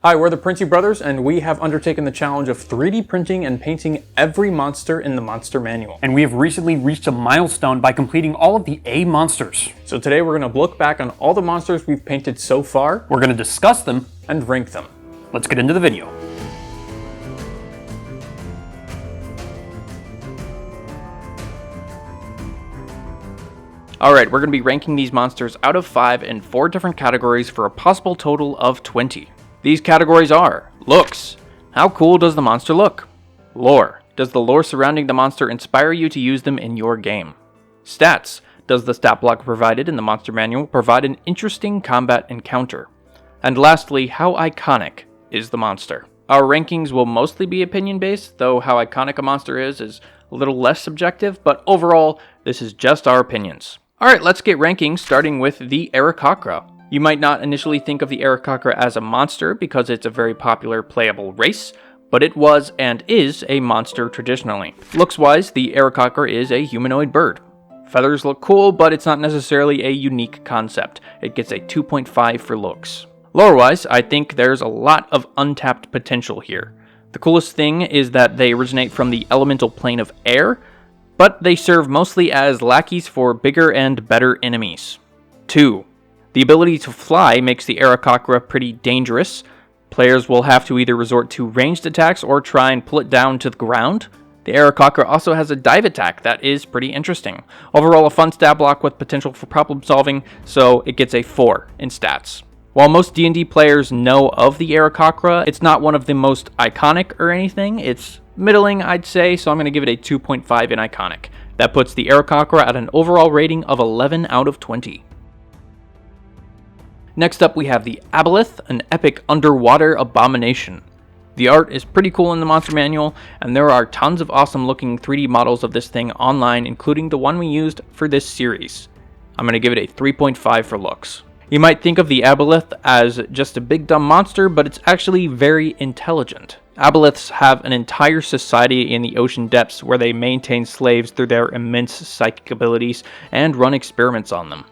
Hi, we're the Princey Brothers, and we have undertaken the challenge of 3D printing and painting every monster in the Monster Manual. And we have recently reached a milestone by completing all of the A monsters. So today we're going to look back on all the monsters we've painted so far. We're going to discuss them and rank them. Let's get into the video. Alright, we're going to be ranking these monsters out of 5 in 4 different categories for a possible total of 20. These categories are: looks, how cool does the monster look? Lore, does the lore surrounding the monster inspire you to use them in your game? Stats, does the stat block provided in the monster manual provide an interesting combat encounter? And lastly, how iconic is the monster? Our rankings will mostly be opinion based, though how iconic a monster is a little less subjective, but overall, this is just our opinions. Alright, let's get ranking, starting with the 𝐂𝐴𝐧𝐭𝐜. You might not initially think of the 𝐂𝐴𝐧𝐭𝐜 as a monster because it's a very popular playable race, but it was and is a monster traditionally. Looks-wise, the 𝐂𝐴𝐧𝐭𝐜 is a humanoid bird. Feathers look cool, but it's not necessarily a unique concept. It gets a 2.5 for looks. Lore-wise, I think there's a lot of untapped potential here. The coolest thing is that they originate from the elemental plane of air, but they serve mostly as lackeys for bigger and better enemies. 2. The ability to fly makes the 𝐂𝐴𝐧𝐭𝐜 pretty dangerous. Players will have to either resort to ranged attacks or try and pull it down to the ground. The 𝐂𝐴𝐧𝐭𝐜 also has a dive attack that is pretty interesting. Overall, a fun stat block with potential for problem solving, so it gets a 4 in stats. While most D&D players know of the 𝐂𝐴𝐧𝐭𝐜, it's not one of the most iconic or anything. It's middling, I'd say, so I'm going to give it a 2.5 in iconic. That puts the 𝐂𝐴𝐽𝐽 at an overall rating of 11 out of 20. Next up, we have the Aboleth, an epic underwater abomination. The art is pretty cool in the Monster Manual, and there are tons of awesome looking 3D models of this thing online, including the one we used for this series. I'm going to give it a 3.5 for looks. You might think of the Aboleth as just a big dumb monster, but it's actually very intelligent. Aboleths have an entire society in the ocean depths where they maintain slaves through their immense psychic abilities and run experiments on them.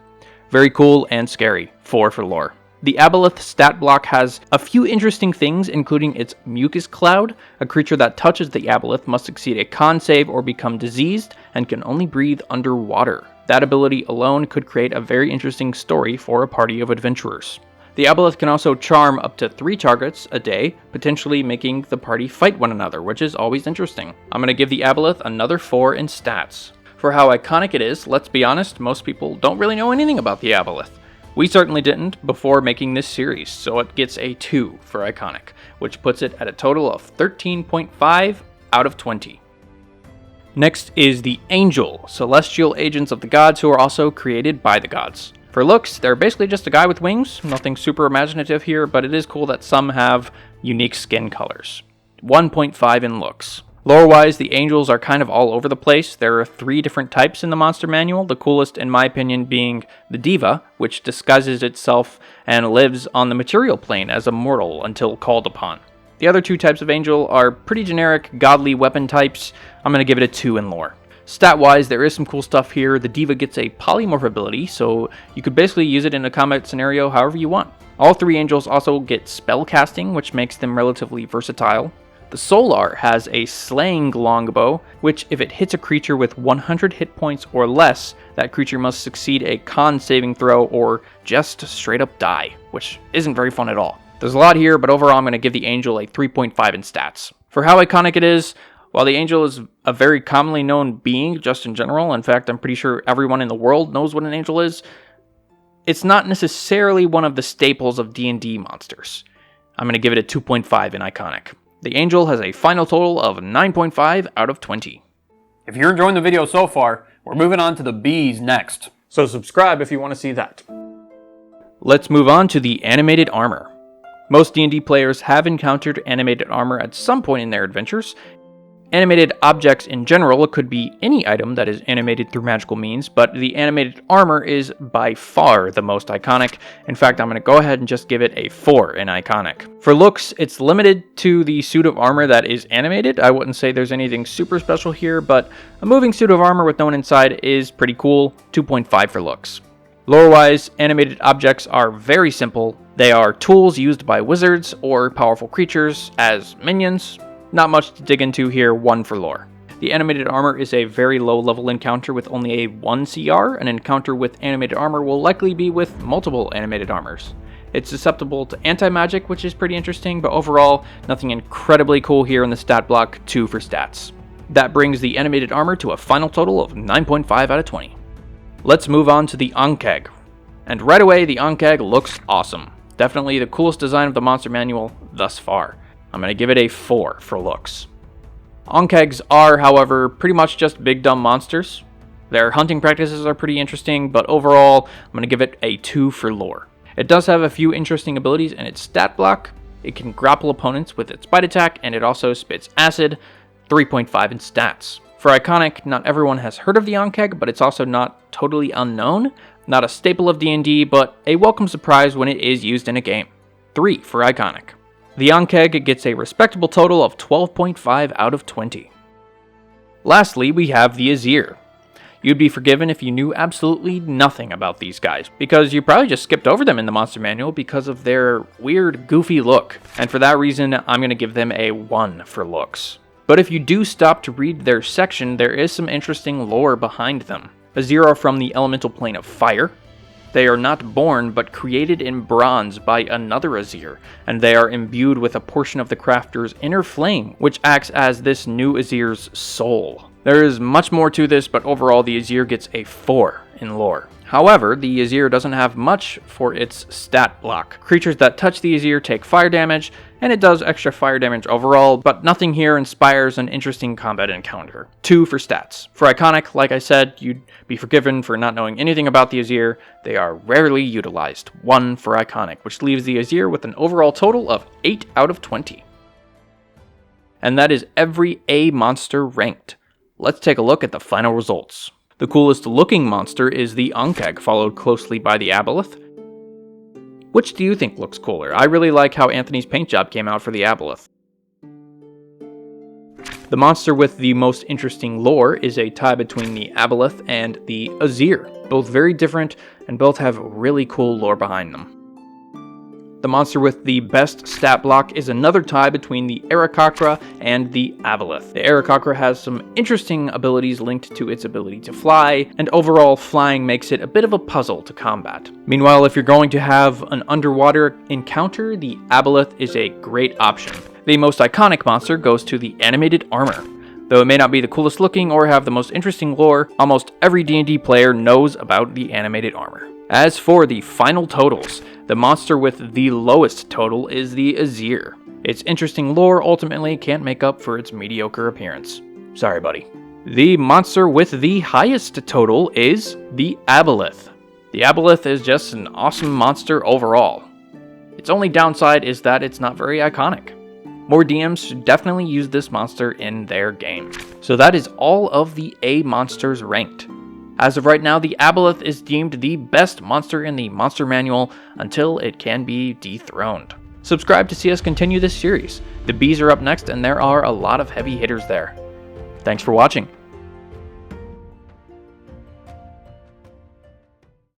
Very cool and scary. 4 for lore. The Aboleth stat block has a few interesting things, including its mucus cloud. A creature that touches the Aboleth must succeed a con save or become diseased and can only breathe underwater. That ability alone could create a very interesting story for a party of adventurers. The Aboleth can also charm up to 3 targets a day, potentially making the party fight one another, which is always interesting. I'm going to give the Aboleth another 4 in stats. For how iconic it is, let's be honest, most people don't really know anything about the Aboleth. We certainly didn't before making this series, so it gets a 2 for iconic, which puts it at a total of 13.5 out of 20. Next is the Angel, celestial agents of the gods who are also created by the gods. For looks, they're basically just a guy with wings, nothing super imaginative here, but it is cool that some have unique skin colors. 1.5 in looks. Lore-wise, the angels are kind of all over the place. There are 3 different types in the Monster Manual, the coolest in my opinion being the Diva, which disguises itself and lives on the material plane as a mortal until called upon. The other 2 types of angel are pretty generic, godly weapon types. I'm going to give it a 2 in lore. Stat-wise, there is some cool stuff here. The Diva gets a polymorph ability, so you could basically use it in a combat scenario however you want. All 3 angels also get spell casting, which makes them relatively versatile. The Solar has a slaying longbow, which if it hits a creature with 100 hit points or less, that creature must succeed a con saving throw or just straight up die, which isn't very fun at all. There's a lot here, but overall I'm going to give the Angel a 3.5 in stats. For how iconic it is, while the Angel is a very commonly known being just in general, in fact I'm pretty sure everyone in the world knows what an Angel is, it's not necessarily one of the staples of D&D monsters. I'm going to give it a 2.5 in iconic. The Angel has a final total of 9.5 out of 20. If you're enjoying the video so far, we're moving on to the Bs next. So subscribe if you want to see that. Let's move on to the animated armor. Most D&D players have encountered animated armor at some point in their adventures. Animated objects in general could be any item that is animated through magical means, but the animated armor is by far the most iconic. In fact, I'm going to go ahead and just give it a 4 in iconic. For looks, it's limited to the suit of armor that is animated. I wouldn't say there's anything super special here, but a moving suit of armor with no one inside is pretty cool. 2.5 for looks. Lore-wise, animated objects are very simple. They are tools used by wizards or powerful creatures as minions. Not much to dig into here, 1 for lore. The animated armor is a very low level encounter with only a 1 CR. An encounter with animated armor will likely be with multiple animated armors. It's susceptible to anti-magic, which is pretty interesting, but overall, nothing incredibly cool here in the stat block, 2 for stats. That brings the animated armor to a final total of 9.5 out of 20. Let's move on to the 𝐂𝐭𝐜. And right away, the 𝐂𝐭𝐜 looks awesome. Definitely the coolest design of the monster manual thus far. I'm going to give it a 4 for looks. 𝐂𝐭𝐜s are, however, pretty much just big dumb monsters. Their hunting practices are pretty interesting, but overall, I'm going to give it a 2 for lore. It does have a few interesting abilities in its stat block. It can grapple opponents with its bite attack, and it also spits acid, 3.5 in stats. For iconic, not everyone has heard of the 𝐂𝐭𝐜, but it's also not totally unknown. Not a staple of D&D, but a welcome surprise when it is used in a game. 3 for iconic. The 𝐂𝐭𝐜 gets a respectable total of 12.5 out of 20. Lastly, we have the 𝐂𝐧𝐭. You'd be forgiven if you knew absolutely nothing about these guys, because you probably just skipped over them in the monster manual because of their weird, goofy look. And for that reason, I'm going to give them a 1 for looks. But if you do stop to read their section, there is some interesting lore behind them. 𝐂𝐧𝐭 are from the elemental plane of fire. They are not born, but created in bronze by another 𝐂𝐧𝐭, and they are imbued with a portion of the crafter's inner flame, which acts as this new 𝐂𝐧𝐭's soul. There is much more to this, but overall the 𝐂𝐧𝐭 gets a 4 in lore. However, the 𝐂𝐧𝐭 doesn't have much for its stat block. Creatures that touch the 𝐂𝐧𝐭 take fire damage, and it does extra fire damage overall, but nothing here inspires an interesting combat encounter. 2 for stats. For iconic, like I said, you'd be forgiven for not knowing anything about the 𝐂𝐧𝐭. They are rarely utilized. 1 for iconic, which leaves the 𝐂𝐧𝐭 with an overall total of 8 out of 20. And that is every A monster ranked. Let's take a look at the final results. The coolest looking monster is the 𝐂𝐭𝐜, followed closely by the aboleth. Which do you think looks cooler? I really like how Anthony's paint job came out for the aboleth. The monster with the most interesting lore is a tie between the aboleth and the 𝐂𝐧𝐭. Both very different, and both have really cool lore behind them. The monster with the best stat block is another tie between the 𝐂𝐴𝐴𝐴𝐴𝐴 and the aboleth. The 𝐂𝐴𝐴𝐴𝐴 has some interesting abilities linked to its ability to fly, and overall flying makes it a bit of a puzzle to combat. Meanwhile, if you're going to have an underwater encounter, the aboleth is a great option. The most iconic monster goes to the animated armor. Though it may not be the coolest looking or have the most interesting lore, almost every D&D player knows about the animated armor. As for the final totals, the monster with the lowest total is the 𝐂𝐧𝐭. Its interesting lore ultimately can't make up for its mediocre appearance. Sorry, buddy. The monster with the highest total is the aboleth. The aboleth is just an awesome monster overall. Its only downside is that it's not very iconic. More DMs should definitely use this monster in their game. So that is all of the A monsters ranked. As of right now, the aboleth is deemed the best monster in the monster manual until it can be dethroned. Subscribe to see us continue this series. The Bs are up next, and there are a lot of heavy hitters there. Thanks for watching.